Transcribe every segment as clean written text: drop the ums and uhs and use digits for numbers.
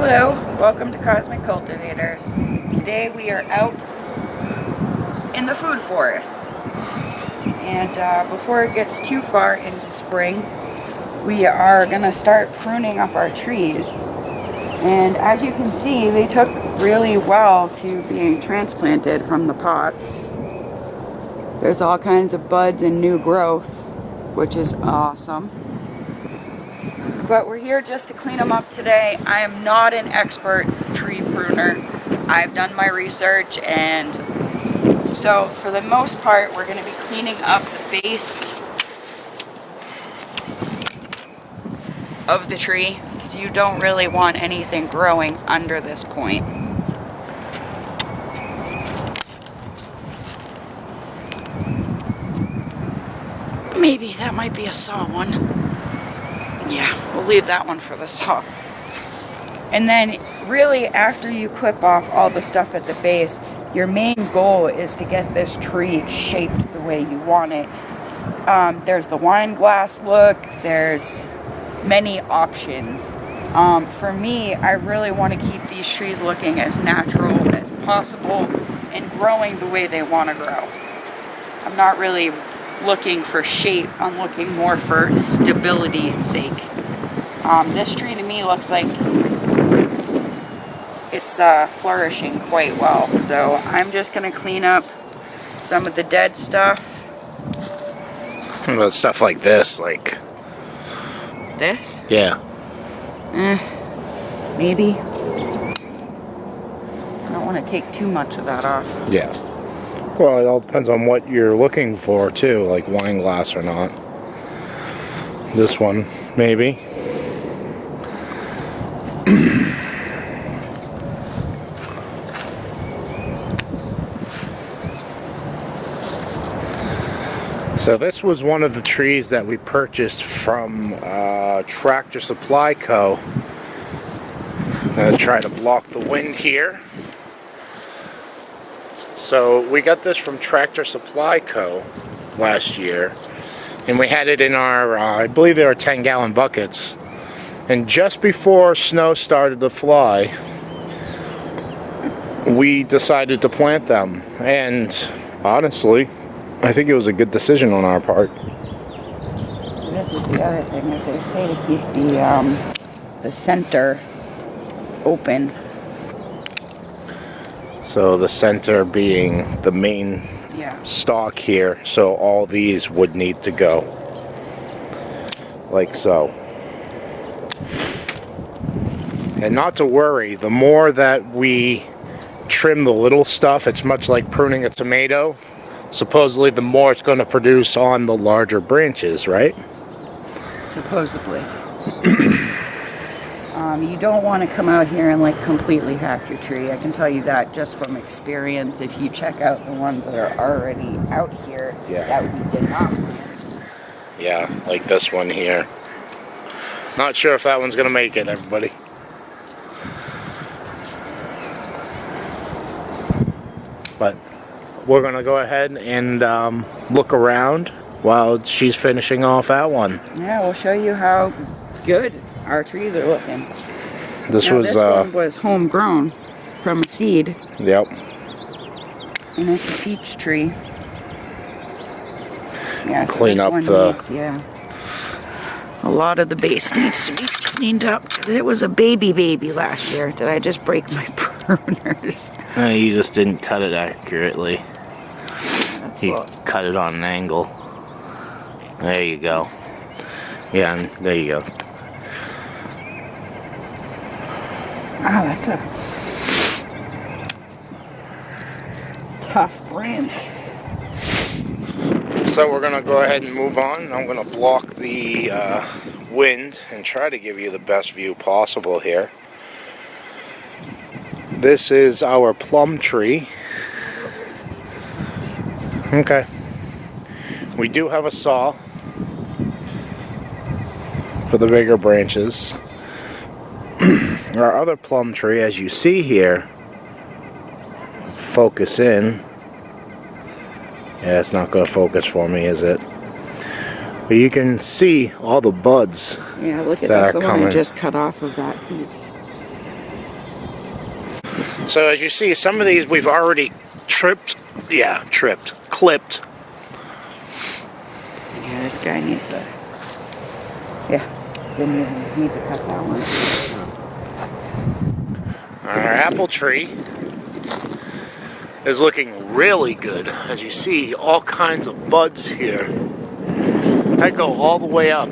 Hello, welcome to Cosmic Cultivators. Today we are out in the food forest. And before it gets too far into spring, we are going to start pruning up our trees. And as you can see, they took really well to being transplanted from the pots. There's all kinds of buds and new growth, which is awesome. But we're here just to clean them up today. I am not an expert tree pruner. I've done my research, and so for the most part we're going to be cleaning up the base of the tree, because you don't really want anything growing under this point. Maybe that might be a saw one. Yeah, we'll leave that one for the saw. And then really after you clip off all the stuff at the base, your main goal is to get this tree shaped the way you want it. There's the wine glass look, there's many options. For me, I really want to keep these trees looking as natural as possible and growing the way they want to grow. I'm not really looking for shape, I'm looking more for stability's sake. This tree to me looks like it's flourishing quite well, so I'm just going to clean up some of the dead stuff. What about stuff like this, like... This? Yeah. Maybe. I don't want to take too much of that off. Yeah. Well, it all depends on what you're looking for, too, like wine glass or not. This one, maybe. So this was one of the trees that we purchased from Tractor Supply Co. I'm going to try to block the wind here. So we got this from Tractor Supply Co. last year, and we had it in our, I believe they were 10-gallon buckets. And just before snow started to fly, we decided to plant them. And honestly, I think it was a good decision on our part. So this is the other thing, is they say to keep the center open. So the center being the main stalk here, so all these would need to go like so. And not to worry, the more that we trim the little stuff, it's much like pruning a tomato. Supposedly the more it's going to produce on the larger branches, right? Supposedly. You don't want to come out here and like completely hack your tree. I can tell you that just from experience. If you check out the ones that are already out here that we did not plant. Yeah, like this one here. Not sure if that one's going to make it, everybody. But we're going to go ahead and look around while she's finishing off that one. Yeah, we'll show you how good our trees are looking. This one was homegrown from a seed. Yep. And it's a peach tree. Yeah, so clean up the... needs, a lot of the base needs to be cleaned up. It was a baby last year. Did I just break my pruners? You just didn't cut it accurately. You cut it on an angle. There you go. Yeah, and there you go. Wow, that's a tough branch. So we're going to go ahead and move on. I'm going to block the wind and try to give you the best view possible here. This is our plum tree. Okay. We do have a saw for the bigger branches. Our other plum tree, as you see here, focus in. Yeah, it's not going to focus for me, is it? But you can see all the buds. Yeah, look at this, the one I just cut off of that heap. So as you see, some of these we've already clipped. Yeah, this guy needs a... Yeah, didn't even need to cut that one. Our apple tree is looking really good. As you see, all kinds of buds here. That go all the way up.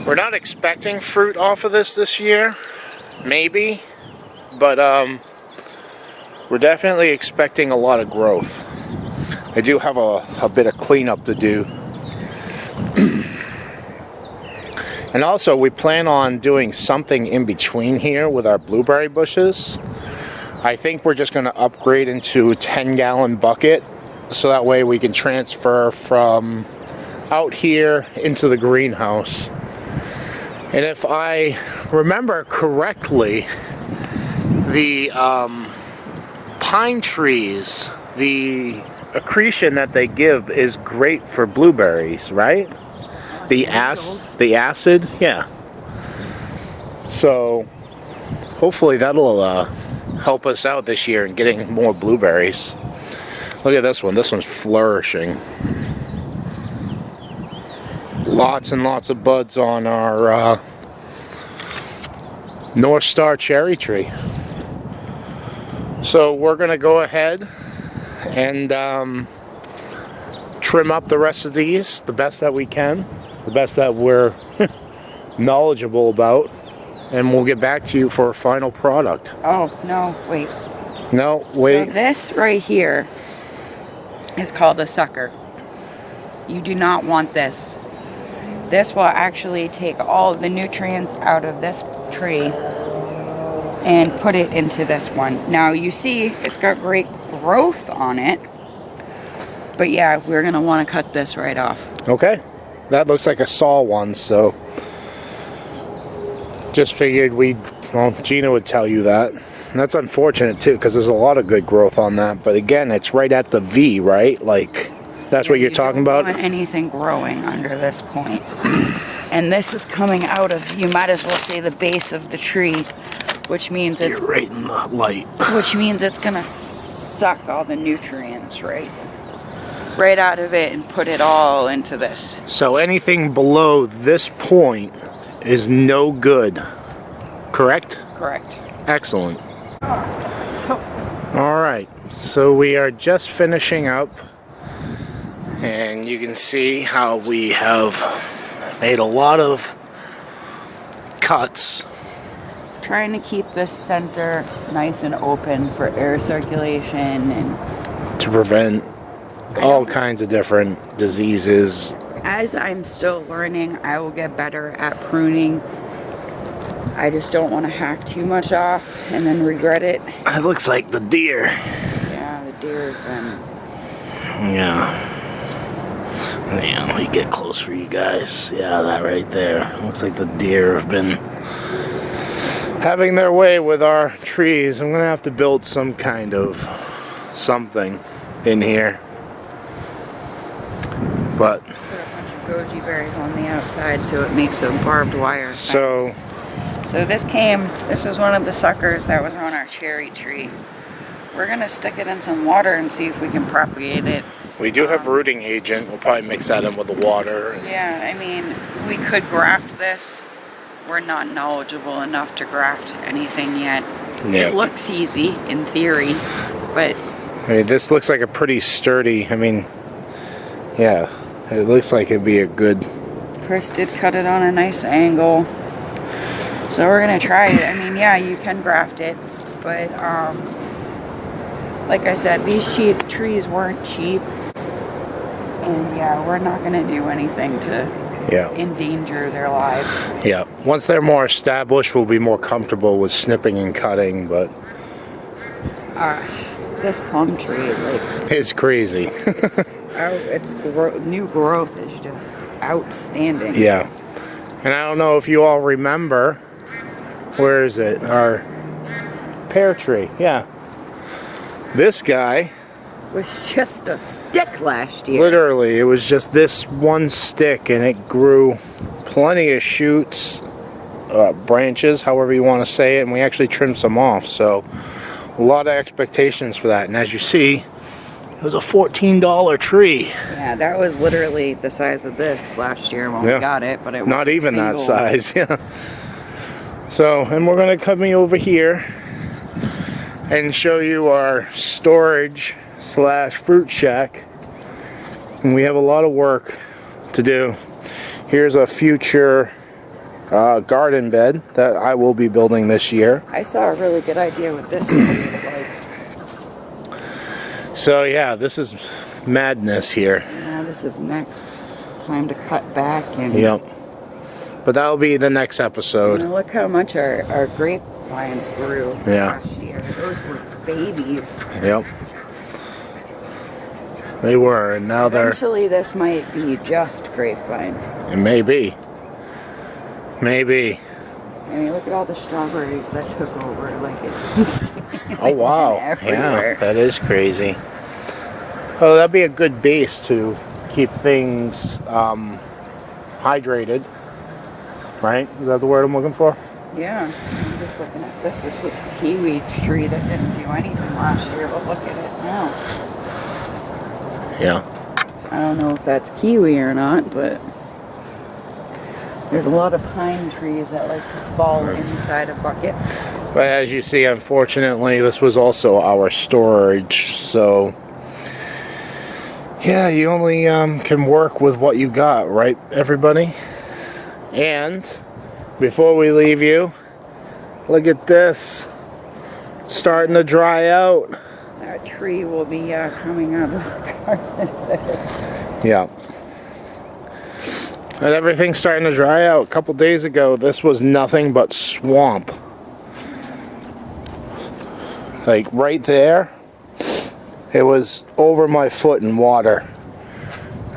We're not expecting fruit off of this year, maybe, but we're definitely expecting a lot of growth. I do have a bit of cleanup to do. And also, we plan on doing something in between here with our blueberry bushes. I think we're just going to upgrade into a 10-gallon bucket, so that way we can transfer from out here into the greenhouse. And if I remember correctly, the pine trees, the accretion that they give is great for blueberries, right? The acid, yeah. So hopefully that'll help us out this year in getting more blueberries. Look at this one. This one's flourishing. Lots and lots of buds on our North Star cherry tree. So we're gonna go ahead and trim up the rest of these the best that we can, the best that we're knowledgeable about, and we'll get back to you for a final product. Oh, no, wait. No, wait. So this right here is called a sucker. You do not want this. This will actually take all the nutrients out of this tree and put it into this one. Now you see it's got great growth on it, but yeah, we're gonna want to cut this right off. Okay, that looks like a saw one, so just figured well, Gina would tell you that. And that's unfortunate too, because there's a lot of good growth on that, but again, it's right at the V, right? Like, that's what you're talking about? You don't want anything growing under this point. And this is coming out of, you might as well say, the base of the tree, which means it's... You're right in the light. Which means it's gonna suck all the nutrients right out of it and put it all into this. So anything below this point is no good, correct? Correct. Excellent. All right, so we are just finishing up, and you can see how we have made a lot of cuts. Trying to keep this center nice and open for air circulation and to prevent all kinds of different diseases. As I'm still learning, I will get better at pruning. I just don't want to hack too much off and then regret it. It looks like the deer. Yeah, the deer has been... Yeah. Yeah, let me get close for you guys. Yeah, that right there. Looks like the deer have been having their way with our trees. I'm gonna have to build some kind of something in here. But put a bunch of goji berries on the outside so it makes a barbed wire fence. So this was one of the suckers that was on our cherry tree. We're gonna stick it in some water and see if we can propagate it. We do have rooting agent. We'll probably mix that in with the water. Yeah, I mean, we could graft this. We're not knowledgeable enough to graft anything yet. Yeah. It looks easy in theory, but... I mean, this looks like a pretty sturdy, I mean, yeah, it looks like it'd be a good... Chris did cut it on a nice angle. So we're gonna try it. I mean, yeah, you can graft it, but like I said, these trees weren't cheap. And yeah, we're not gonna do anything to endanger their lives. Yeah, once they're more established, we'll be more comfortable with snipping and cutting, but... This plum tree, like... It's crazy. New growth is just outstanding. Yeah. And I don't know if you all remember, where is it? Our pear tree, yeah. This guy... was just a stick last year. Literally, it was just this one stick, and it grew plenty of shoots, branches, however you want to say it, and we actually trimmed some off. So a lot of expectations for that. And as you see, it was a $14 tree. Yeah, that was literally the size of this last year when we got it, but it was not even that single. size. Yeah. So, and we're gonna come over here and show you our storage / fruit shack. And we have a lot of work to do. Here's a future garden bed that I will be building this year. I saw a really good idea with this. Like, so yeah, this is madness here. yeah, this is next time to cut back and. Yep. But that'll be the next episode. And look how much our grapevines grew Yeah. last year. Those were babies. Yep. They were, and now Eventually this might be just grapevines. It may be. Maybe. I mean, look at all the strawberries that took over. Like, it's insane. Oh wow. Everywhere. Yeah, that is crazy. Oh, that'd be a good base to keep things hydrated. Right? Is that the word I'm looking for? Yeah. I'm just looking at this. This was the kiwi tree that didn't do anything last year, but look at it now. Yeah. I don't know if that's kiwi or not, but there's a lot of pine trees that like to fall inside of buckets. But as you see, unfortunately, this was also our storage, so yeah, you only can work with what you got, right, everybody? And before we leave you, look at this, starting to dry out. That tree will be coming out of the garden. Yeah. And everything's starting to dry out. A couple days ago, this was nothing but swamp. Like right there, it was over my foot in water.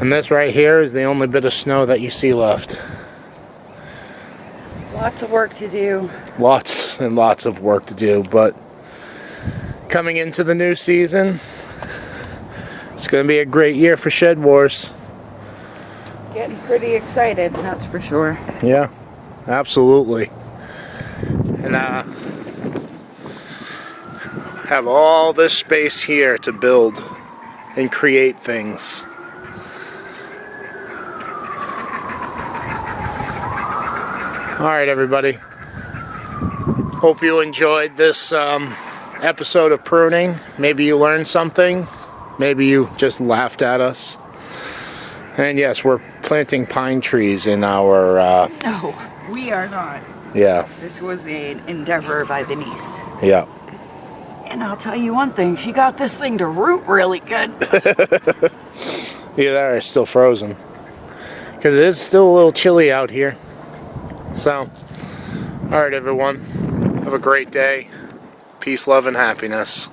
And this right here is the only bit of snow that you see left. Lots of work to do. Lots and lots of work to do, but coming into the new season, it's going to be a great year for Shed Wars. Getting pretty excited, that's for sure. Yeah, absolutely. And have all this space here to build and create things. Alright everybody, hope you enjoyed this episode of pruning. Maybe you learned something, maybe you just laughed at us. And yes, we're planting pine trees in our... No, we are not. Yeah. This was an endeavor by the niece. Yeah. And I'll tell you one thing, she got this thing to root really good. Yeah, they're still frozen. Because it is still a little chilly out here. So, alright everyone, have a great day. Peace, love, and happiness.